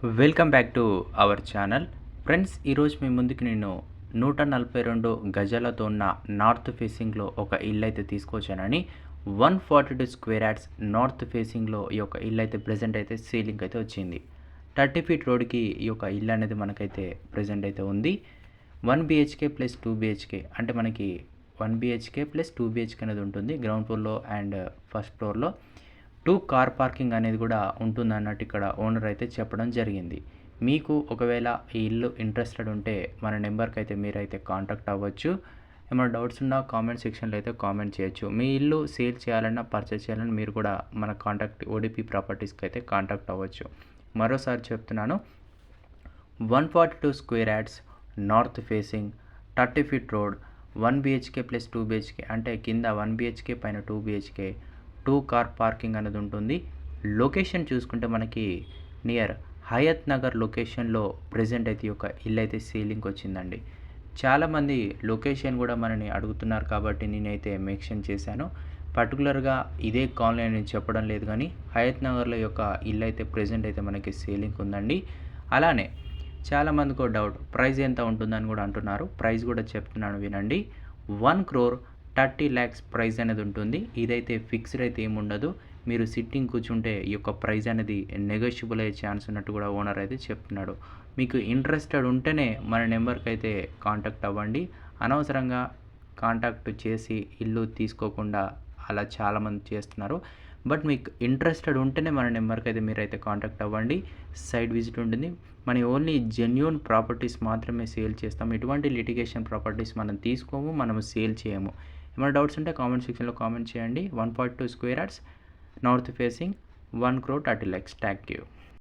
Welcome back to our channel. Friends, ఈరోజు మీ ముందుకు నేను 142 గజాలతో ఉన్న నార్త్ ఫేసింగ్లో ఒక ఇల్లు అయితే తీసుకొచ్చానని. 142 స్క్వేర్ యార్డ్స్ నార్త్ ఫేసింగ్లో ఈ యొక్క ఇల్లు అయితే ప్రజెంట్ అయితే సీలింగ్ అయితే వచ్చింది. 30 ఫీట్ రోడ్కి ఈ యొక్క ఇల్లు అనేది మనకైతే ప్రజెంట్ అయితే ఉంది. 1 బిహెచ్కే ప్లస్ 2 బిహెచ్కే అంటే మనకి 1 బిహెచ్కే ప్లస్ 2 బిహెచ్కే అనేది ఉంటుంది గ్రౌండ్ ఫ్లోర్లో అండ్ ఫస్ట్ ఫ్లోర్లో. 2 కార్ పార్కింగ్ అనేది కూడా ఉంటుంది అన్నట్టు ఇక్కడ ఓనర్ అయితే చెప్పడం జరిగింది. మీకు ఒకవేళ ఈ ఇల్లు ఇంట్రెస్టెడ్ ఉంటే మన నెంబర్కి అయితే మీరైతే కాంటాక్ట్ అవ్వచ్చు. ఏమైనా డౌట్స్ ఉన్నా కామెంట్ సెక్షన్లో అయితే కామెంట్ చేయొచ్చు. మీ ఇల్లు సేల్ చేయాలన్నా పర్చేస్ చేయాలన్నా మీరు కూడా మన కాంటాక్ట్ ఓడిపి ప్రాపర్టీస్కి అయితే కాంటాక్ట్ అవ్వచ్చు. మరోసారి చెప్తున్నాను, 142 square yards north facing 30 feet road, 1 BHK plus 2 BHK అంటే కింద 1 బిహెచ్కే పైన 2 బిహెచ్కే, 2 కార్ పార్కింగ్ అనేది ఉంటుంది. లొకేషన్ చూసుకుంటే మనకి నియర్ హయత్ నగర్ లొకేషన్లో ప్రజెంట్ అయితే ఈ యొక్క ఇల్లు అయితే సేలింగ్కి వచ్చిందండి. చాలామంది లొకేషన్ కూడా మనని అడుగుతున్నారు కాబట్టి నేనైతే మెన్షన్ చేశాను. పర్టికులర్గా ఇదే కాలనీ అని చెప్పడం లేదు, కానీ హయత్ నగర్లో యొక్క ఇల్లు అయితే ప్రజెంట్ అయితే మనకి సేలింగ్ ఉందండి. అలానే చాలామందికి డౌట్ ప్రైస్ ఎంత ఉంటుందని కూడా అంటున్నారు. ప్రైస్ కూడా చెప్తున్నాను వినండి. 1,30,00,000 ప్రైస్ అనేది ఉంటుంది. ఇదైతే ఫిక్స్డ్ అయితే ఏముండదు. మీరు సిట్టింగ్ కూర్చుంటే ఈ యొక్క ప్రైస్ అనేది నెగోషియబుల్ అయ్యే ఛాన్స్ ఉన్నట్టు కూడా ఓనర్ అయితే చెప్తున్నాడు. మీకు ఇంట్రెస్టెడ్ ఉంటేనే మన నెంబర్కి అయితే కాంటాక్ట్ అవ్వండి. అనవసరంగా కాంటాక్ట్ చేసి ఇల్లు తీసుకోకుండా అలా చాలామంది చేస్తున్నారు. బట్ మీకు ఇంట్రెస్టెడ్ ఉంటేనే మన నెంబర్కి అయితే మీరైతే కాంటాక్ట్ అవ్వండి. సైట్ విజిట్ ఉంటుంది. మన ఓన్లీ జెన్యూన్ ప్రాపర్టీస్ మాత్రమే సేల్ చేస్తాం. ఎటువంటి లిటిగేషన్ ప్రాపర్టీస్ మనం తీసుకోము, మనము సేల్ చేయము. ఏమైనా డౌట్స్ ఉంటే కామెంట్ సెక్షన్లో కామెంట్ చేయండి. 142 square yards north facing 1,30,00,000. Thank you.